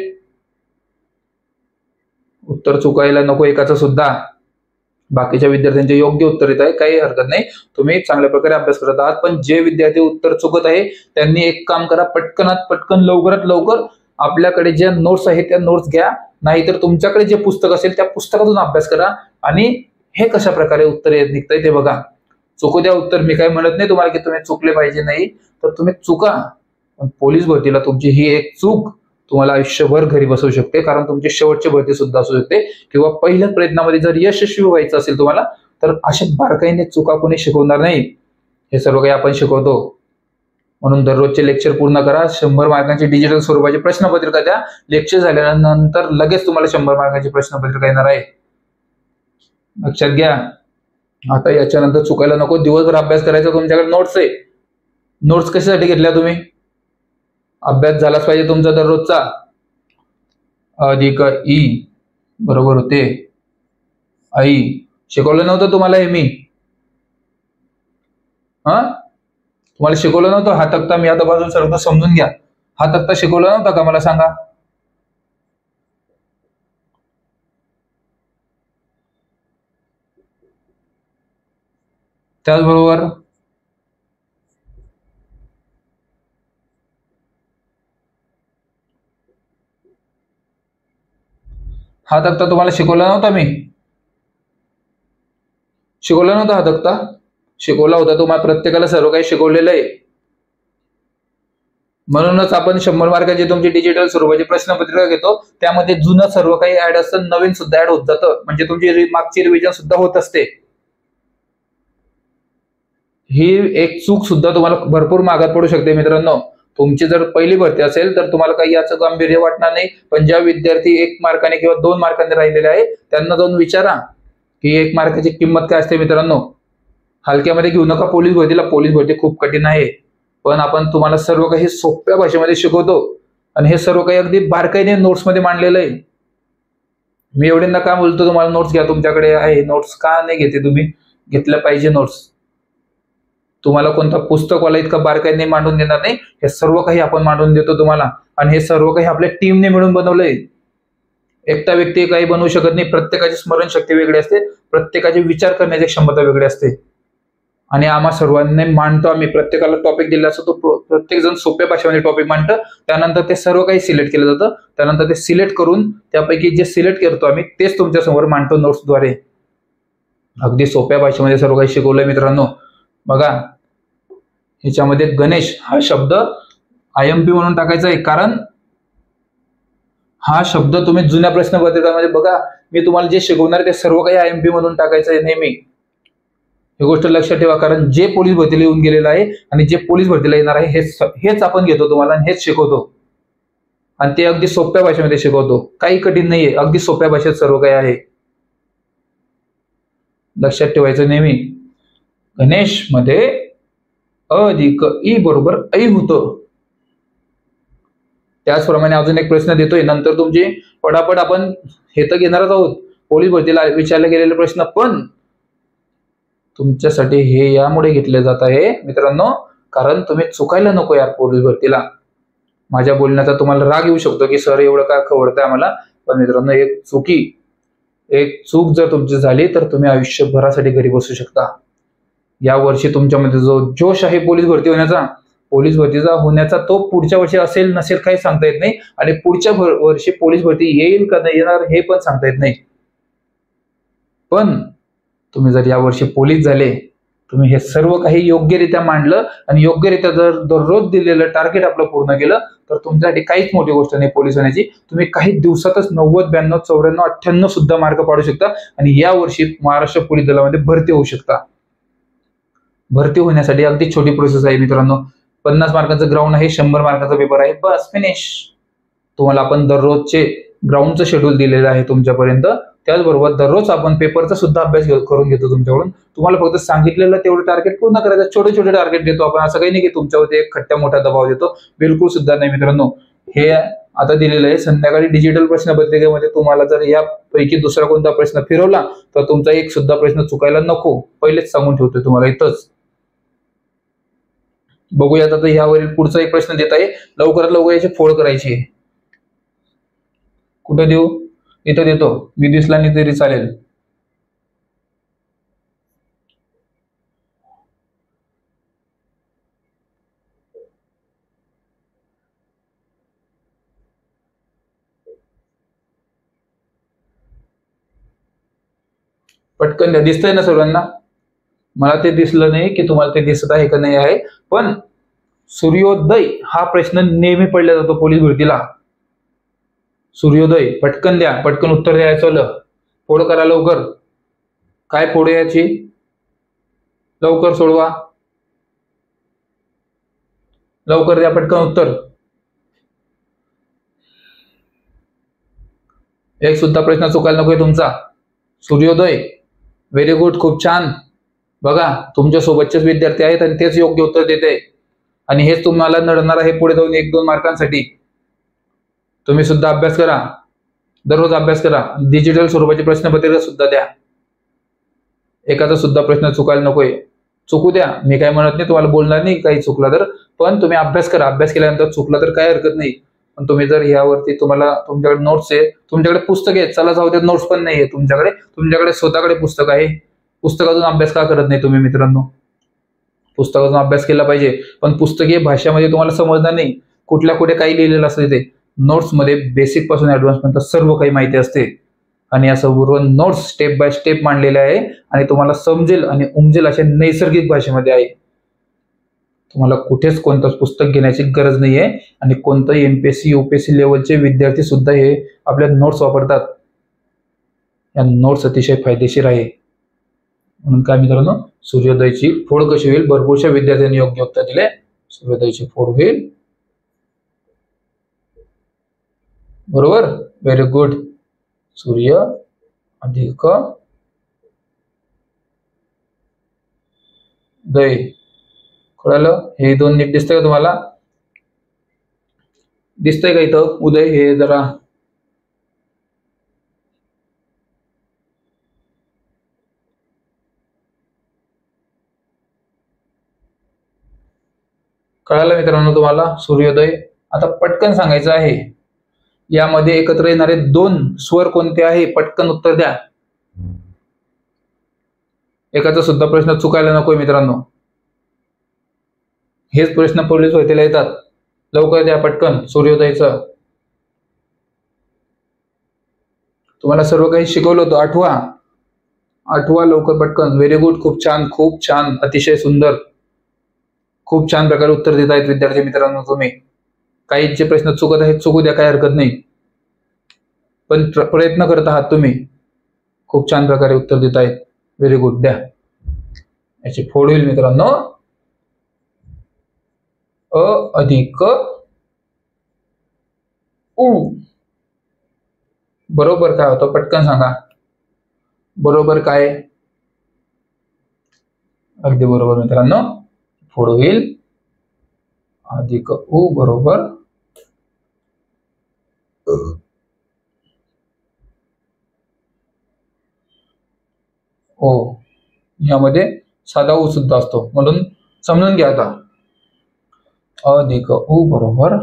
उत्तर चुकायला नको एकाचं सुद्धा. बाकीच्या विद्यार्थ्यांचे योग्य उत्तर येत आहे, काही हरकत नाही, तुम्ही चांगल्या प्रकारे अभ्यास करत आहात. पण जे विद्यार्थी उत्तर चुकत आहे त्यांनी एक काम करा, पटकन लवकरात लवकर आपल्याकडे ज्या नोट्स आहेत त्या नोट्स घ्या, नाहीतर तुमच्याकडे जे पुस्तक असेल त्या पुस्तकातून अभ्यास करा आणि हे कशा प्रकारे उत्तर निघतंय ते बघा. चुकू द्या उत्तर. मी काही म्हणत नाही तुम्हाला की तुम्ही चुकले पाहिजे, नाही तर तुम्ही चुका, पण पोलीस भरतीला तुमची ही एक चूक तुम्हाला आयुष्यभर घरी बसवू शकते. कारण तुमची शेवटची भरती सुद्धा असू शकते किंवा पहिल्या प्रयत्नामध्ये जर यशस्वी व्हायचं असेल तुम्हाला, तर अशा बारकाईने चुका कोणी शिकवणार नाही. हे सर्व काही आपण शिकवतो. म्हणून दररोजचे लेक्चर पूर्ण करा. 100 मार्कांची डिजिटल स्वरूपाची प्रश्नपत्रिका द्या. लेक्चर झाल्यानंतर लगेच तुम्हाला 100 मार्कांची प्रश्नपत्रिका येणार आहे. लक्षात घ्या. आता याच्यानंतर चुकायला नको. दिवसभर अभ्यास करायचा. तुमच्याकडे नोट्स आहे. नोट्स कशासाठी घेतल्या तुम्ही? अभ्यास झालाच पाहिजे तुमचा दररोजचा. अधिक ई बरोबर होते आई. शिकवलं नव्हतं तुम्हाला हे मी? तुम्हाला शिकवलं नव्हतं? हा तक्ता मी आता बाजूला सरकतो, समजून घ्या. हा तक्ता शिकवला नव्हता का मला सांगा? त्याचबरोबर हा तक्ता तुम्हाला शिकवला नव्हता मी? शिकवला नव्हता हा तक्ता? शिकवला होता. तुम्हाला प्रत्येकाला सर्व काही शिकवलेलं आहे. म्हणूनच आपण 100 मार्काची तुमची डिजिटल स्वरूपाची प्रश्नपत्रिका घेतो. त्यामध्ये जुनं सर्व काही ऍड असतं, नवीन सुद्धा ऍड होत जातं. म्हणजे तुमची मागची रिव्हिजन सुद्धा होत असते. ही एक चूक सुद्धा तुम्हाला भरपूर मागात पडू शकते मित्रांनो. तुमची जर पहिली भरती असेल तर तुम्हाला काही याचं गांभीर्य वाटणार नाही. पण ज्या विद्यार्थी 1 मार्काने किंवा 2 मार्काने राहिलेले आहे त्यांना जाऊन विचारा की 1 मार्काची किंमत काय असते मित्रांनो. हलक्यामध्ये घेऊ नका पोलीस भरतीला. पोलीस भरती खूप कठीण आहे. पण आपण तुम्हाला सर्व काही सोप्या भाषेमध्ये शिकवतो आणि हे सर्व काही अगदी बारकाईने नोट्समध्ये मांडलेलं आहे. मी एवढ्यांदा का बोलतो तुम्हाला नोट्स घ्या, तुमच्याकडे आहे नोट्स, का नाही घेते तुम्ही? घेतल्या पाहिजे नोट्स. तुम्हाला कोणता पुस्तकवाला इतका बारकाईने मांडून देणार नाही. हे सर्व काही आपण मांडून देतो तुम्हाला आणि हे सर्व काही आपल्या टीमने मिळून बनवलंय. एकटा व्यक्ती काही बनवू शकत नाही. प्रत्येकाची स्मरणशक्ती वेगळी असते, प्रत्येकाची विचार करण्याची क्षमता वेगळी असते आणि आम्हा सर्वांनी मांडतो आम्ही. प्रत्येकाला टॉपिक दिला असतो, तो प्रत्येक जण सोप्या भाषेमध्ये टॉपिक मांडतं. त्यानंतर ते सर्व काही सिलेक्ट केलं जातं. त्यानंतर ते सिलेक्ट करून त्यापैकी जे सिलेक्ट करतो आम्ही तेच तुमच्या समोर मांडतो नोट्सद्वारे. अगदी सोप्या भाषेमध्ये सर्व काही शिकवलंय मित्रांनो. बघा, ह्याच्यामध्ये गणेश हा शब्द IMP म्हणून टाकायचा आहे. कारण हा शब्द तुम्ही जुन्या प्रश्नपत्रिकामध्ये बघा, मी तुम्हाला जे शिकवणार ते सर्व काही IMP म्हणून टाकायचं आहे नेहमी. ही गोष्ट लक्षात ठेवा. कारण जे पोलीस भरतीला येऊन गेलेलं आहे आणि जे पोलीस भरतीला येणार आहे हेच आपण घेतो तुम्हाला आणि हेच शिकवतो. आणि ते अगदी सोप्या भाषेमध्ये शिकवतो. काही कठीण नाहीये, अगदी सोप्या भाषेत सर्व काही आहे. लक्षात ठेवायचं नेहमी. गणेश मध्ये अधिक ई बरोबर ऐ होतं. त्याचप्रमाणे अजून एक प्रश्न देतोय. नंतर तुमची पटापट आपण हे तर घेणारच आहोत पोलीस भरतीला विचारले गेलेले प्रश्न. पण तुमच्यासाठी हे यामुळे घेतले जात आहे मित्रांनो, कारण तुम्ही चुकायला नको यार पोलीस भरतीला. माझ्या बोलण्याचा तुम्हाला राग येऊ शकतो की सर एवढं काय खवळताय आम्हाला. पण मित्रांनो, एक चूक जर तुमची झाली तर तुम्ही आयुष्यभरासाठी घरी बसू शकता. या वर्षी तुमच्यामध्ये जो जोश आहे पोलीस भरतीचा होण्याचा तो पुढच्या वर्षी असेल नसेल काही सांगता येत नाही. आणि पुढच्या वर्षी पोलीस भरती येईल का नाही येणार हे पण सांगता येत नाही. पण तुम्ही जर या वर्षी पोलीस झाले, तुम्ही हे सर्व काही योग्यरित्या मांडलं आणि योग्यरित्या जर दररोज दिलेलं टार्गेट आपलं पूर्ण केलं तर तुमच्यासाठी काहीच मोठी गोष्ट नाही पोलीस होण्याची. तुम्ही काही दिवसातच 90, 92, 94, 98 सुद्धा मार्क पाडू शकता आणि या वर्षी महाराष्ट्र पोलीस दलामध्ये भरती होऊ शकता. भरती होण्यासाठी अगदी छोटी प्रोसेस आहे मित्रांनो. 50 मार्कांचं ग्राउंड आहे, 100 मार्कांचा पेपर आहे, बस फिनिश. तुम्हाला आपण दररोजचे ग्राउंडचं शेड्यूल दिलेलं आहे तुमच्यापर्यंत. त्याचबरोबर दररोज आपण पेपरचा सुद्धा अभ्यास करून घेतो तुमच्याकडून. तुम्हाला फक्त सांगितलेलं तेवढं टार्गेट पूर्ण करायचं. छोटे छोटे टार्गेट देतो आपण, असं काही नाही की तुमच्यावरती एक खट्ट्या मोठा दबाव देतो, बिलकुल सुद्धा नाही मित्रांनो. हे आता दिलेलं आहे. संध्याकाळी डिजिटल प्रश्नपत्रिकेमध्ये तुम्हाला जर यापैकी दुसरा कोणता प्रश्न फिरवला तर तुमचा एक सुद्धा प्रश्न चुकायला नको, पहिलेच सांगून ठेवतोय तुम्हाला इथंच. बघूयात आता यावरील पुढचा एक प्रश्न देत आहे. लवकरात लवकर याची फोड करायची आहे. कुठे देऊ? इथं देतो, मी दिसला नाही तरी चालेल. पटकन द्या. दिसतंय ना सर्वांना? मला ते दिसलं नाही की तुम्हाला ते दिसत आहे का नाही आहे. पण सूर्योदय हा प्रश्न नेहमी पडला जातो पोलीस भरतीला. सूर्योदय, पटकन द्या, पटकन उत्तर द्यायचं. फोड करा लवकर. काय फोड याची? लवकर सोडवा, लवकर द्या पटकन उत्तर. एक सुद्धा प्रश्न चुकायला नकोय तुमचा. सूर्योदय, व्हेरी गुड, खूप छान. बघा तुमच्या सोबतचेच विद्यार्थी आहेत आणि तेच योग्य उत्तर देत आहे आणि हेच तुम्हाला नडणार आहे पुढे जाऊन 1-2 मार्कांसाठी. तुम्ही सुद्धा अभ्यास करा, दररोज अभ्यास करा. डिजिटल स्वरूपाची प्रश्नपत्रिका सुद्धा द्या. एखादा सुद्धा प्रश्न चुकायला नकोय. चुकू द्या, मी काय म्हणत नाही, तुम्हाला बोलणार नाही काही चुकला तर, पण तुम्ही अभ्यास करा. अभ्यास केल्यानंतर चुकला तर काय हरकत नाही. पण तुम्ही जर यावरती तुमच्याकडे नोट्स आहे, तुमच्याकडे पुस्तक आहे, चला जाऊ दे, नोट्स पण नाहीये तुमच्याकडे स्वतःकडे पुस्तक आहे. पुस्तकातून अभ्यास का करत नाही तुम्ही मित्रांनो? पुस्तकातून अभ्यास केला पाहिजे, पण पुस्तकीय भाषेमध्ये तुम्हाला समजणार नाही. कुठे काही लिहिलेलं असते ते. नोट्समध्ये बेसिक पासून ऍडव्हान्स पर्यंत सर्व काही माहिती असते आणि या सर्व नोट्स स्टेप बाय स्टेप मांडलेले आहे आणि तुम्हाला समजेल आणि उमजेल अशा नैसर्गिक भाषेमध्ये आहे. तुम्हाला कुठेच कोणतंच पुस्तक घेण्याची गरज नाहीये आणि कोणतंही एमपीएससी यूपीएससी लेवलचे विद्यार्थी सुद्धा हे आपल्या नोट्स वापरतात. या नोट्स अतिशय फायदेशीर आहे. म्हणून काय मित्रांनो, सूर्योदयची फोड कशी होईल? भरपूरशा विद्यार्थ्यांनी योग्य उत्तर दिले. सूर्योदयची फोड होईल, बरोबर, व्हेरी गुड. सूर्य अधिक दय, कळलं? हे दोन नीट दिसतंय का तुम्हाला? दिसतंय का इथं उदय? हे जरा कळालं मित्रांनो तुम्हाला? सूर्योदय. आता पटकन सांगायचं आहे, यामध्ये एकत्र येणारे 2 स्वर कोणते आहे? पटकन उत्तर द्या. एकाचा सुद्धा प्रश्न चुकायला नकोय मित्रांनो. हेच प्रश्न पोलीस भरतीला येतात. लवकर द्या पटकन सूर्योदयचं. तुम्हाला सर्व काही शिकवलं होतं, आठवा लवकर पटकन. व्हेरी गुड, खूप छान, अतिशय सुंदर. खूप छान प्रकारे उत्तर देत आहेत विद्यार्थी मित्रांनो तुम्ही. काही जे प्रश्न चुकत आहेत चुकू द्या, काही हरकत नाही, पण प्रयत्न करत आहात तुम्ही. खूप छान प्रकारे उत्तर देत आहेत. व्हेरी गुड, द्या. याची फोड होईल मित्रांनो, अ अधिक उ. बरोबर काय होतं? पटकन सांगा. बरोबर काय? अगदी बरोबर मित्रांनो. फोड होईल अधिक उ, बरोबर. ओ, यामध्ये साधा उ सुद्धा असतो, म्हणून समजून घ्या. आता अधिक उ बरोबर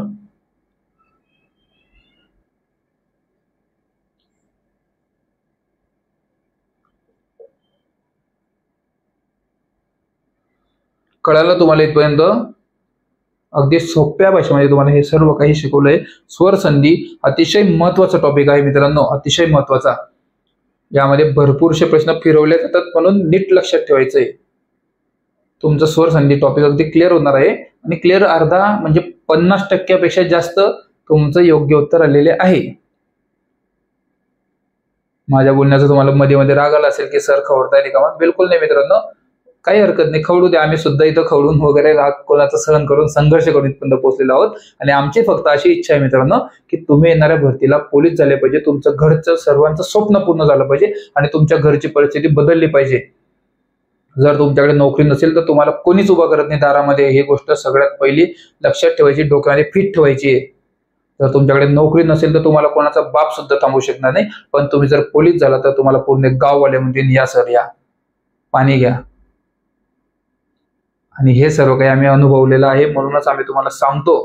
कळालं तुम्हाला इथपर्यंत? अगदी सोप्या भाषेमध्ये तुम्हाला हे सर्व काही शिकवलंय. स्वर संधी अतिशय महत्वाचा टॉपिक आहे मित्रांनो, अतिशय महत्वाचा. यामध्ये भरपूरसे प्रश्न फिरवले जातात, म्हणून नीट लक्षात ठेवायचंय. तुमचं स्वर संधी टॉपिक अगदी क्लिअर होणार आहे आणि क्लिअर अर्धा म्हणजे 50% जास्त तुमचं योग्य उत्तर आलेले आहे. माझ्या बोलण्याचा तुम्हाला मध्ये मध्ये राग आला असेल की सर खवडताय रिकामा. बिलकुल नाही मित्रांनो, काही हरकत नाही, खवडू द्या. आम्ही सुद्धा इथं खवडून वगैरे राग कोणाचा सहन करून संघर्ष करून इथपर्यंत पोहोचलेलो आहोत. आणि आमची फक्त अशी इच्छा आहे मित्रांनो की तुम्ही येणाऱ्या भरतीला पोलीस झाले पाहिजे, तुमचं घरचं सर्वांचं स्वप्न पूर्ण झालं पाहिजे आणि तुमच्या घरची परिस्थिती बदलली पाहिजे. जर तुमच्याकडे नोकरी नसेल तर तुम्हाला कोणीच उभा करत नाही दारामध्ये. ही गोष्ट सगळ्यात पहिली लक्षात ठेवायची, डोक्यामध्ये फिट ठेवायची. जर तुमच्याकडे नोकरी नसेल तर तुम्हाला कोणाचा बाप सुद्धा थांबवू शकणार नाही. पण तुम्ही जर पोलीस झाला तर तुम्हाला पूर्ण गाववाले म्हणतील या सर या, पाणी घ्या. आणि हे सर्व काही आम्ही अनुभवलेलं आहे. म्हणूनच आम्ही तुम्हाला सांगतो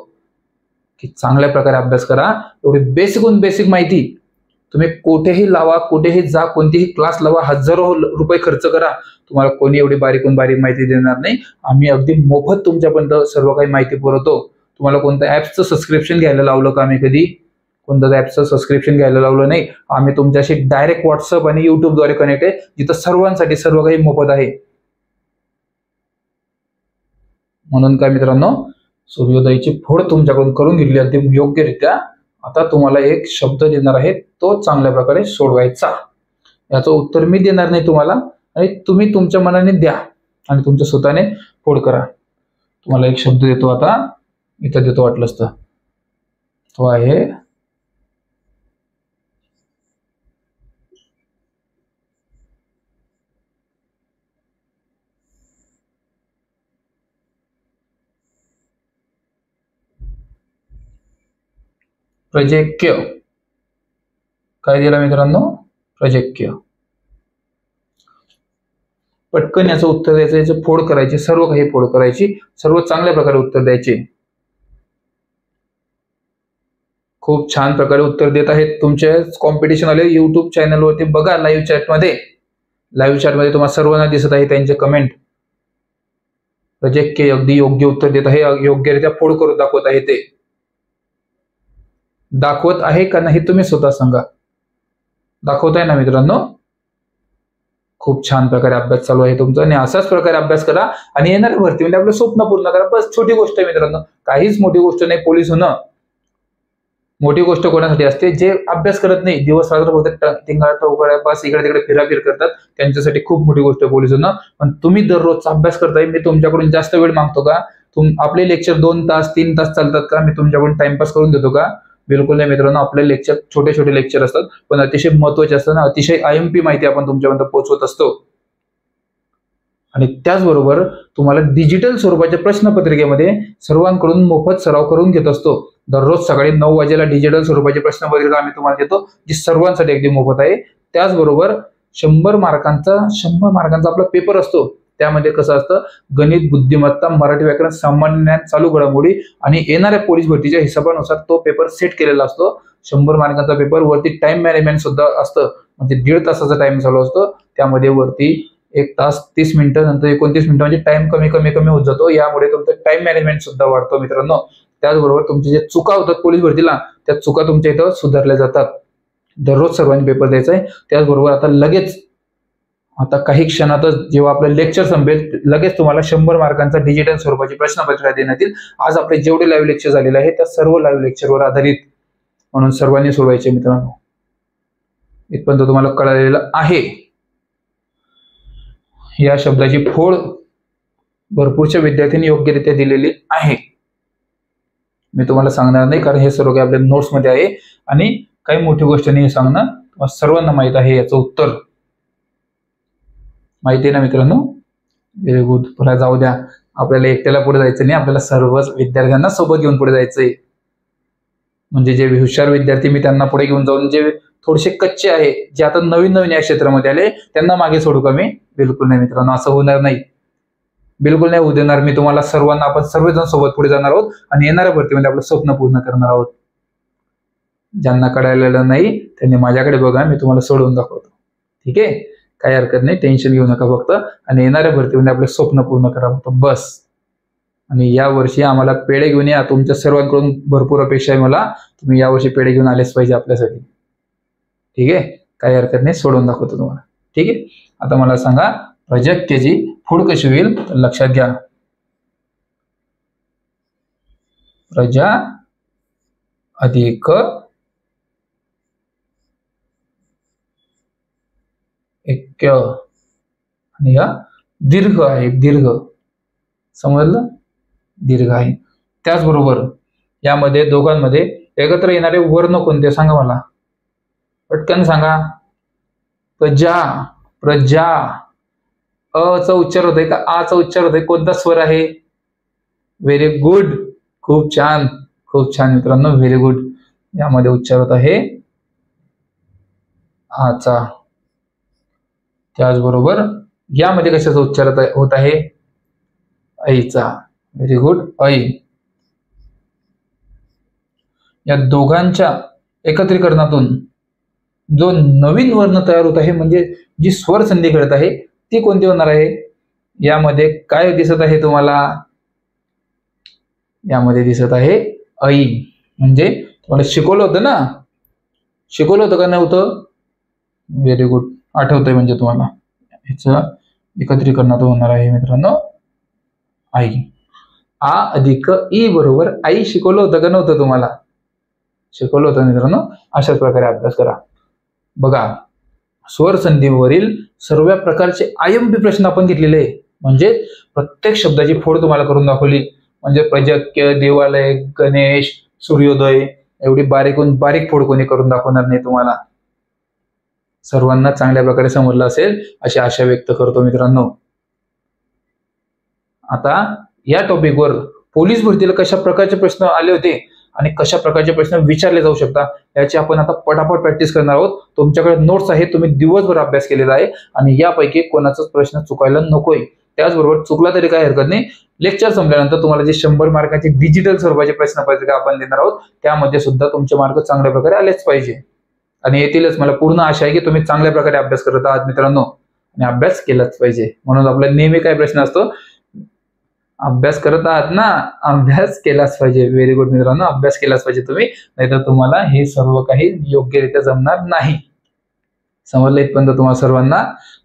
की चांगल्या प्रकारे अभ्यास करा. एवढी बेसिकहून बेसिक माहिती तुम्ही कुठेही लावा, कुठेही जा, कोणतेही क्लास लावा, हजारो रुपये खर्च करा, तुम्हाला कोणी एवढी बारीकहून बारीक माहिती देणार नाही. आम्ही अगदी मोफत तुमच्यापर्यंत सर्व काही माहिती पुरवतो. तुम्हाला कोणत्या ऍप्सचं सबस्क्रिप्शन घ्यायला लावलं का आम्ही? कधी कोणत्याच ऍपचं सबस्क्रिप्शन घ्यायला लावलं नाही. आम्ही तुमच्याशी डायरेक्ट व्हॉट्सअप आणि युट्यूबद्वारे कनेक्ट आहे, जिथं सर्वांसाठी सर्व काही मोफत आहे. म्हणून काय मित्रांनो, सूर्योदयाची फोड तुमच्याकडून करून घेतली अगदी योग्यरित्या. आता तुम्हाला एक शब्द देणार आहे, तो चांगल्या प्रकारे सोडवायचा. याचं उत्तर मी देणार नाही तुम्हाला, आणि तुम्ही तुमच्या मनाने द्या आणि तुमच्या स्वतःने फोड करा. तुम्हाला एक शब्द देतो, आता इथं देतो वाटलंच तर. तो आहे प्रजेक्य. काय दिला मित्रांनो? प्रजेक्य. पटकन याचं उत्तर द्यायचं, याचं फोड करायची, सर्व काही फोड करायची, सर्व चांगल्या प्रकारे उत्तर द्यायचे. खूप छान प्रकारे उत्तर देत आहेत तुमचे कॉम्पिटिशन आले. युट्यूब चॅनलवरती बघा, लाईव्ह चॅटमध्ये तुम्हाला सर्वांना दिसत आहे त्यांचे कमेंट. प्रजेक्य अगदी योग्य उत्तर देत आहे, योग्यरित्या फोड करून दाखवत आहे. ते दाखवत आहे का नाही तुम्ही स्वतः सांगा. दाखवत आहे ना मित्रांनो? खूप छान प्रकारे अभ्यास चालू आहे तुमचा, आणि असाच प्रकारे अभ्यास करा आणि येणाऱ्या भरतीमध्ये आपलं स्वप्न पूर्ण करा. बस छोटी गोष्ट आहे मित्रांनो, काहीच मोठी गोष्ट नाही पोलीस होणं. मोठी गोष्ट कोणासाठी असते? जे अभ्यास करत नाही, दिवस रात्र फक्त टिंगाळा बस इकडे तिकडे फिराफिर करतात, त्यांच्यासाठी खूप मोठी गोष्ट आहे पोलीस होणं. पण तुम्ही दररोजचा अभ्यास करताय, मी तुमच्याकडून जास्त वेळ मागतो का? आपले लेक्चर 2 तास 3 तास चालतात का? मी तुमच्याकडून टाइमपास करून देतो का? बिलकुल नाही मित्रांनो. आपले लेक्चर छोटे छोटे लेक्चर असतात, पण अतिशय महत्वाचे असतात ना. अतिशय IMP माहिती आपण तुमच्यापर्यंत पोहोचवत असतो. आणि त्याचबरोबर तुम्हाला डिजिटल स्वरूपाच्या प्रश्नपत्रिकेमध्ये सर्वांकडून मोफत सराव करून घेत असतो. दररोज सकाळी 9 वाजेला डिजिटल स्वरूपाची प्रश्नपत्रिका आम्ही तुम्हाला देतो, जी सर्वांसाठी अगदी मोफत आहे. त्याचबरोबर 100 मार्कांचा आपला पेपर असतो. त्यामध्ये कसं असतं, गणित, बुद्धिमत्ता, मराठी व्याकरण, सामान्य ज्ञान, चालू घडामोडी आणि येणाऱ्या पोलीस भरतीच्या हिशोबानुसार तो पेपर सेट केलेला असतो. 100 मार्कांचा पेपर, वरती टाइम मॅनेजमेंट सुद्धा असतं, म्हणजे 1.5 तासाचा टाइम चालू असतो. त्यामध्ये वरती 1 तास 30 मिनिटं, नंतर 29 मिनिटं, म्हणजे टाइम कमी होत जातो. यामुळे तुमचं टाइम मॅनेजमेंट सुद्धा वाढतो मित्रांनो. त्याचबरोबर तुमचे जे चुका होतात पोलीस भरतीला, त्या चुका तुमच्या इथं सुधारल्या जातात. दररोज सर्वांनी पेपर द्यायचा आहे. त्याचबरोबर आता काही क्षणातच जेव्हा आपलं लेक्चर संपेल, लगेच तुम्हाला 100 मार्कांचा डिजिटल स्वरूपाची प्रश्नपत्रिका देण्यात येईल. आज आपले जेवढे लाईव्ह लेक्चर झालेले आहे त्या सर्व लाईव्ह लेक्चरवर आधारित, म्हणून सर्वांनी सोडवायचे मित्रांनो. इथपर्यंत तुम्हाला कळलेलं आहे. या शब्दाची फोड भरपूरशा विद्यार्थ्यांनी योग्यरित्या दिलेली आहे. मी तुम्हाला सांगणार नाही, कारण हे सर्व काही आपल्या नोट्स मध्ये आहे आणि काही मोठी गोष्ट नाही सांगणं. सर्वांना माहित आहे याचं उत्तर. माहिती आहे ना मित्रांनो? Very good. पुन्हा जाऊ द्या, आपल्याला एकट्याला पुढे जायचं नाही, आपल्याला सर्वच विद्यार्थ्यांना सोबत घेऊन पुढे जायचंय. म्हणजे जे हुशार विद्यार्थी मी त्यांना पुढे घेऊन जाऊन, जे थोडेसे कच्चे आहे, जे आता नवीन या क्षेत्रामध्ये आले, त्यांना मागे सोडू का मी? बिलकुल नाही मित्रांनो, असं होणार नाही. बिलकुल नाही होऊ देणार मी तुम्हाला. सर्वांना आपण सर्वजण सोबत पुढे जाणार आहोत आणि येणाऱ्या भरतीमध्ये आपलं स्वप्न पूर्ण करणार आहोत. ज्यांना कळालेलं नाही त्यांनी माझ्याकडे बघा, मी तुम्हाला सोडवून दाखवतो. ठीक आहे, काही हरकत नाही, टेन्शन घेऊ नका फक्त. आणि येणाऱ्या भरतीमध्ये आपलं स्वप्न पूर्ण करा फक्त, बस. आणि या वर्षी आम्हाला पेढे घेऊन या. तुमच्या सर्वांकडून भरपूर अपेक्षा आहे मला. तुम्ही यावर्षी पेढे घेऊन आलेच पाहिजे आपल्यासाठी. ठीक आहे, काही हरकत नाही, सोडवून दाखवतो तुम्हाला. ठीक आहे, आता मला सांगा, प्रजेक्यची फोड कशी होईल? लक्षात घ्या. प्रजा अधिक ऐक्य आणि हा दीर्घ आहे, दीर्घ, समजलं, दीर्घ आहे. त्याचबरोबर यामध्ये दोघांमध्ये एकत्र येणारे वर्ण कोणते सांगा मला, पटकन सांगा. प्रजा, प्रजा, अ चा उच्चार होतोय का आ चा उच्चार होतोय, कोणता स्वर आहे? व्हेरी गुड, खूप छान, खूप छान मित्रांनो, व्हेरी गुड. यामध्ये उच्चार होत आहे आचा. त्याचबरोबर यामध्ये कशाचा उच्चार होत आहे? ऐचा. व्हेरी गुड, ऐ. या दोघांच्या एकत्रीकरणातून जो नवीन वर्ण तयार होत आहे, म्हणजे जी स्वर संधी घडत आहे ती कोणती होणार आहे? यामध्ये काय दिसत आहे तुम्हाला? यामध्ये दिसत आहे ऐ. म्हणजे तुम्हाला शिकवलं होतं ना, शिकवलं होतं का नव्हतं? व्हेरी गुड, आठवतंय म्हणजे तुम्हाला. याचं एकत्रीकरणातून होणार आहे मित्रांनो आई. आ अधिक ई बरोबर आई शिकवलं होतं का नव्हतं तुम्हाला? शिकवलं होतं मित्रांनो. अशाच प्रकारे अभ्यास करा. बघा, स्वर संधीवरील सर्व प्रकारचे IMP प्रश्न आपण घेतलेले आहे. म्हणजे प्रत्येक शब्दाची फोड तुम्हाला करून दाखवली. म्हणजे प्रजाक्य, देवालय, गणेश, सूर्योदय, एवढी बारीकून बारीक फोड कोणी करून दाखवणार नाही तुम्हाला. सर्वांना चांगल्या प्रकारे समजलं असेल अशी आशा व्यक्त करतो मित्रांनो. आता या टॉपिकवर पोलीस भरतीला कशा प्रकारचे प्रश्न आले होते आणि कशा प्रकारचे प्रश्न विचारले जाऊ शकतात याची आपण आता पटापट प्रॅक्टिस करणार आहोत. तुमच्याकडे नोट्स आहे, तुम्ही दिवसभर अभ्यास केलेला आहे आणि यापैकी कोणाचाच प्रश्न चुकायला नकोय. त्याचबरोबर चुकला तरी काही हरकत नाही. लेक्चर संपल्यानंतर तुम्हाला जे 100 मार्काचे डिजिटल स्वरूपाचे प्रश्नपत्रिका आपण देणार आहोत त्यामध्ये सुद्धा तुमचे मार्क चांगल्या प्रकारे आलेच पाहिजे आणि येतीलच. मला पूर्ण आशा आहे की तुम्ही चांगल्या प्रकारे अभ्यास करत आहात मित्रांनो आणि अभ्यास केलाच पाहिजे. म्हणून आपला नेहमी काय प्रश्न असतो? अभ्यास करत आहात ना, अभ्यास केलाच पाहिजे. व्हेरी गुड मित्रांनो, अभ्यास केलाच पाहिजे तुम्ही, नाहीतर तुम्हाला हे सर्व काही योग्यरित्या जमणार नाही. समजलं इथपर्यंत तुम्हाला सर्वांना?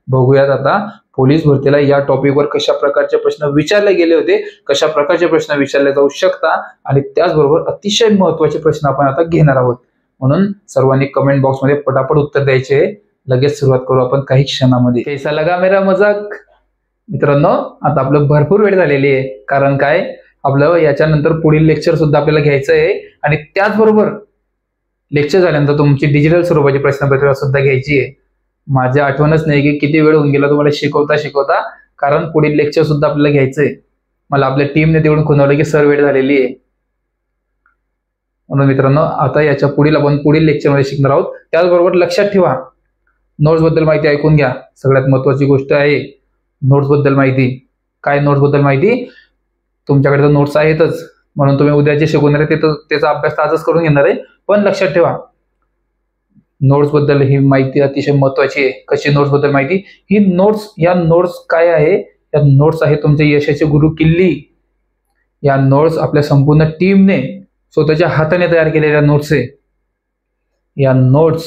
बघूयात आता पोलीस भरतीला या टॉपिकवर कशा प्रकारचे प्रश्न विचारले गेले होते, कशा प्रकारचे प्रश्न विचारले जाऊ शकतात आणि त्याचबरोबर अतिशय महत्वाचे प्रश्न आपण आता घेणार आहोत. म्हणून सर्वांनी कमेंट बॉक्समध्ये पटापट उत्तर द्यायचे. लगेच सुरुवात करू आपण काही क्षणामध्ये. कैसा लगा मेरा मजाक? मित्रांनो, आता आपलं भरपूर वेळ झालेली आहे. कारण काय, आपलं याच्यानंतर पुढील लेक्चर सुद्धा आपल्याला घ्यायचं आहे आणि त्याचबरोबर लेक्चर झाल्यानंतर तुमची डिजिटल स्वरूपाची प्रश्नपत्रिका सुद्धा घ्यायची आहे. माझ्या आठवणच नाही की किती वेळ होऊन गेला तुम्हाला शिकवता शिकवता, कारण पुढील लेक्चर सुद्धा आपल्याला घ्यायचंय. मला आपल्या टीमने तेवढून खुणवलं की सर वेळ झालेली आहे. म्हणून मित्रांनो, आता याच्या पुढील आपण पुढील लेक्चरमध्ये शिकणार आहोत. त्याचबरोबर लक्षात ठेवा, नोट्स बद्दल माहिती ऐकून घ्या. सगळ्यात महत्वाची गोष्ट आहे नोट्स बद्दल माहिती. काय नोट्स बद्दल माहिती? तुमच्याकडे तर नोट्स आहेतच, म्हणून तुम्ही उद्या जे शिकवणार आहे त्याचा अभ्यास आजच करून घेणार आहे. पण लक्षात ठेवा, नोट्स बद्दल ही माहिती अतिशय महत्वाची आहे. कशी नोट्स बद्दल माहिती? ही नोट्स, या नोट्स काय आहे? या नोट्स आहे तुमचे यशाचे गुरु किल्ली. या नोट्स आपल्या संपूर्ण टीमने स्वतःच्या हाताने तयार केलेल्या नोट्स आहे. या नोट्स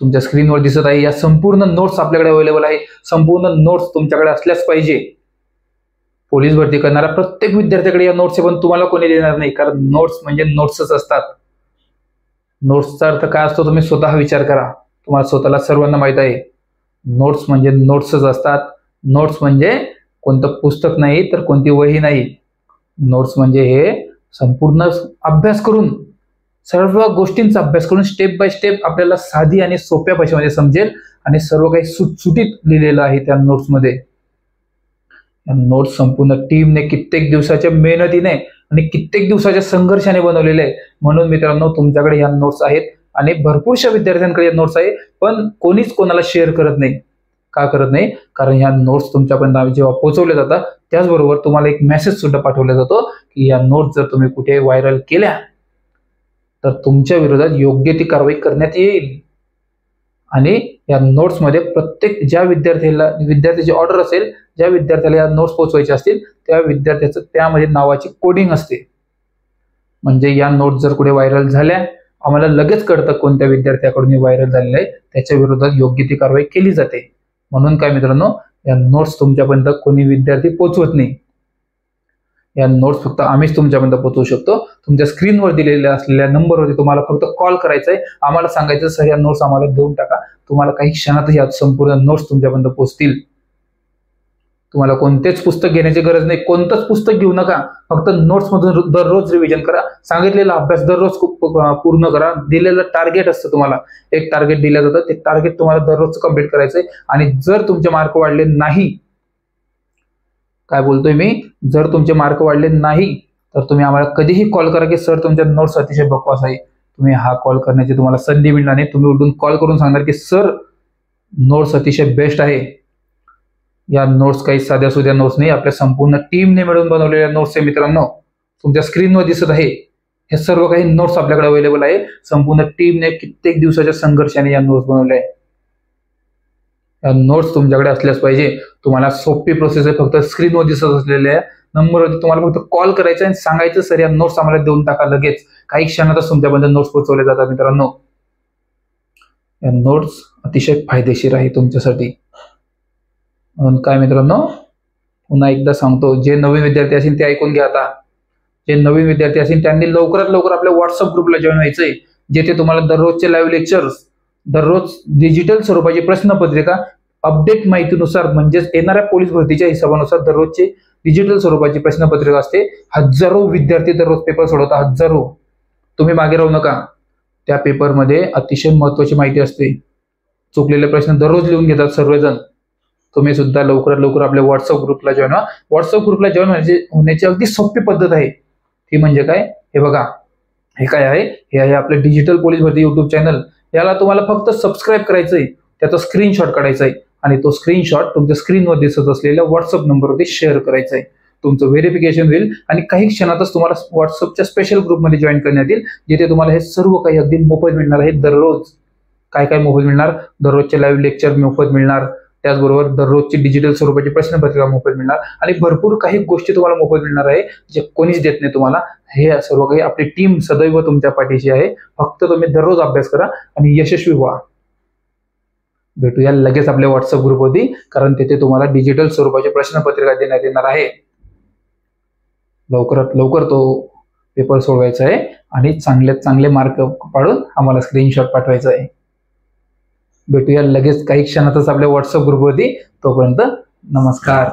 तुमच्या स्क्रीनवर दिसत आहे. या संपूर्ण नोट्स आपल्याकडे अवेलेबल आहे. संपूर्ण नोट्स तुमच्याकडे असल्याच पाहिजे. पोलीस भरती करणाऱ्या प्रत्येक विद्यार्थ्याकडे या नोट्स आहे, पण तुम्हाला कोणी देणार नाही, कारण नोट्स म्हणजे नोट्सच असतात. नोट्सचा अर्थ काय असतो तुम्ही स्वतः विचार करा. तुम्हाला स्वतःला सर्वांना माहित आहे, नोट्स म्हणजे नोट्सच असतात. नोट्स म्हणजे कोणतं पुस्तक नाही, तर कोणती वही नाही. नोट्स म्हणजे हे संपूर्ण अभ्यास करून, सर्व गोष्टींचा अभ्यास करून स्टेप बाय स्टेप आपल्याला साधी आणि सोप्या भाषेमध्ये समजेल आणि सर्व काही सुटसुटीत लिहिलेलं आहे त्या नोट्समध्ये. नोट्स संपूर्ण टीमने कित्येक दिवसाच्या मेहनतीने आणि कित्येक दिवसाच्या संघर्षाने बनवलेले आहे. म्हणून मित्रांनो, तुमच्याकडे ह्या नोट्स आहेत आणि भरपूरशा विद्यार्थ्यांकडे नोट्स आहे, पण कोणीच कोणाला शेअर करत नाही. का करत नाही? कारण ह्या नोट्स तुमच्यापर्यंत जेव्हा पोहोचवल्या जातात त्याचबरोबर तुम्हाला एक मेसेज सुद्धा पाठवला जातो की या नोट्स जर तुम्ही कुठे व्हायरल केल्या तर तुमच्या विरोधात योग्य ती कारवाई करण्यात येईल. आणि या नोट्समध्ये प्रत्येक ज्या विद्यार्थ्याची ऑर्डर असेल, ज्या विद्यार्थ्याला या नोट्स पोहोचवायचे असतील त्या विद्यार्थ्याचं त्यामध्ये नावाची कोडिंग असते. म्हणजे या नोट्स जर कुठे व्हायरल झाल्या आम्हाला लगेच कळतं कोणत्या विद्यार्थ्याकडून व्हायरल झालेलं आहे, त्याच्या विरोधात योग्य ती कारवाई केली जाते. म्हणून काय मित्रांनो, या नोट्स तुमच्यापर्यंत कोणी विद्यार्थी पोहोचवत नाही. या नोट्स फक्त आम्हीच तुमच्यापर्यंत पोहोचवू शकतो. तुमच्या स्क्रीनवर दिलेल्या असलेल्या नंबरवरती तुम्हाला फक्त कॉल करायचा आहे, आम्हाला सांगायचं सर या नोट्स आम्हाला देऊन टाका. तुम्हाला काही क्षणातच या संपूर्ण नोट्स तुमच्यापर्यंत पोहोचतील. तुम्हाला कोणतेच पुस्तक घेण्याची गरज नाही, कोणतंच पुस्तक घेऊ नका. फक्त नोट्स मधून दररोज रिव्हिजन करा, सांगितलेला अभ्यास दररोज पूर्ण करा. दिलेलं टार्गेट असतं, तुम्हाला एक टार्गेट दिलं जातं, ते टार्गेट तुम्हाला दररोज कंप्लीट करायचंय. आणि जर तुमचे मार्क वाढले नाही, काय बोलतोय मी, जर तुमचे मार्क वाढले नाही तर तुम्ही आम्हाला कधीही कॉल करा की सर तुमच्या नोट्स अतिशय बकवास आहे. तुम्ही हा कॉल करण्याची तुम्हाला संधी मिळणार नाही. तुम्ही उलटून कॉल करून सांगणार की सर नोट्स अतिशय बेस्ट आहे. या नोट्स काही साध्या सुध्या नोट्स नाही, आपल्या संपूर्ण टीमने मिळून बनवलेल्या नोट्स आहे मित्रांनो. तुमच्या स्क्रीनवर दिसत आहे हे सर्व काही नोट्स आपल्याकडे अवेलेबल आहे. संपूर्ण टीमने कित्येक दिवसाच्या संघर्षाने या नोट्स बनवल्या आहे. या नोट्स तुमच्याकडे असल्याच पाहिजे. तुम्हाला सोपी प्रोसेस आहे, फक्त स्क्रीनवर दिसत असलेल्या नंबरवरती तुम्हाला फक्त कॉल करायचा आणि सांगायचं सर या नोट्स आम्हाला देऊन टाका. लगेच काही क्षणातच तुमच्यापर्यंत नोट्स पोहोचवले जातात मित्रांनो. या नोट्स अतिशय फायदेशीर आहे तुमच्यासाठी. म्हणून काय मित्रांनो, पुन्हा एकदा सांगतो, जे नवीन विद्यार्थी असतील ते ऐकून घ्या. आता जे नवीन विद्यार्थी असतील त्यांनी लवकरात लवकर आपल्या व्हॉट्सअप ग्रुपला जॉईन व्हायचंय, जेथे तुम्हाला दररोजचे लाईव्ह लेक्चर्स, दररोज डिजिटल स्वरूपाची प्रश्नपत्रिका अपडेट माहितीनुसार, म्हणजेच येणाऱ्या पोलीस भरतीच्या हिशोबानुसार दररोजची डिजिटल स्वरूपाची प्रश्नपत्रिका असते. हजारो विद्यार्थी दररोज पेपर सोडवतात, हजारो. तुम्ही मागे राहू नका. त्या पेपरमध्ये अतिशय महत्वाची माहिती असते. चुकलेले प्रश्न दररोज लिहून घेतात सर्वजण. तुम्ही सुद्धा लवकरात लवकर आपल्या व्हॉट्सअप ग्रुपला जॉईन व्हा. व्हॉट्सअप ग्रुपला जॉईन होण्याची अगदी सोपी पद्धत आहे. ती म्हणजे काय, हे बघा, हे काय आहे, हे आहे आपलं डिजिटल पोलीस भरती युट्यूब चॅनल. याला तुम्हाला फक्त सबस्क्राईब करायचंय, त्याचा स्क्रीनशॉट काढायचा आहे आणि तो स्क्रीनशॉट तुमच्या स्क्रीनवर दिसत असलेल्या व्हॉट्सअप नंबरवरती शेअर करायचा आहे. तुमचं व्हेरिफिकेशन होईल आणि काही क्षणातच तुम्हाला व्हॉट्सअपच्या स्पेशल ग्रुपमध्ये जॉईन करण्यात येईल, जिथे तुम्हाला हे सर्व काही अगदी मोफत मिळणार आहे. दररोज काय काय मोफत मिळणार, दररोजचे लाईव्ह लेक्चर मोफत मिळणार, त्याचबरोबर दररोजची डिजिटल स्वरूपाची प्रश्नपत्रिका मोफत मिळणार आणि भरपूर काही गोष्टी तुम्हाला मोफत मिळणार आहे, जे कोणीच देत नाही तुम्हाला. हे सर्व काही आपली टीम सदैव तुमच्या पाठीशी आहे. फक्त तुम्ही दररोज अभ्यास करा आणि यशस्वी व्हा. भेटूया लगेच आपल्या व्हॉट्सअप ग्रुपवरती, कारण तिथे तुम्हाला डिजिटल स्वरूपाची प्रश्नपत्रिका देण्यात येणार आहे. लवकरात लवकर तो पेपर सोडवायचा आहे आणि चांगल्यात चांगले मार्क पाडून आम्हाला स्क्रीनशॉट पाठवायचा आहे. भेटूया लगेच काही क्षणातच आपल्या व्हॉट्सअप ग्रुपवरती. तोपर्यंत नमस्कार.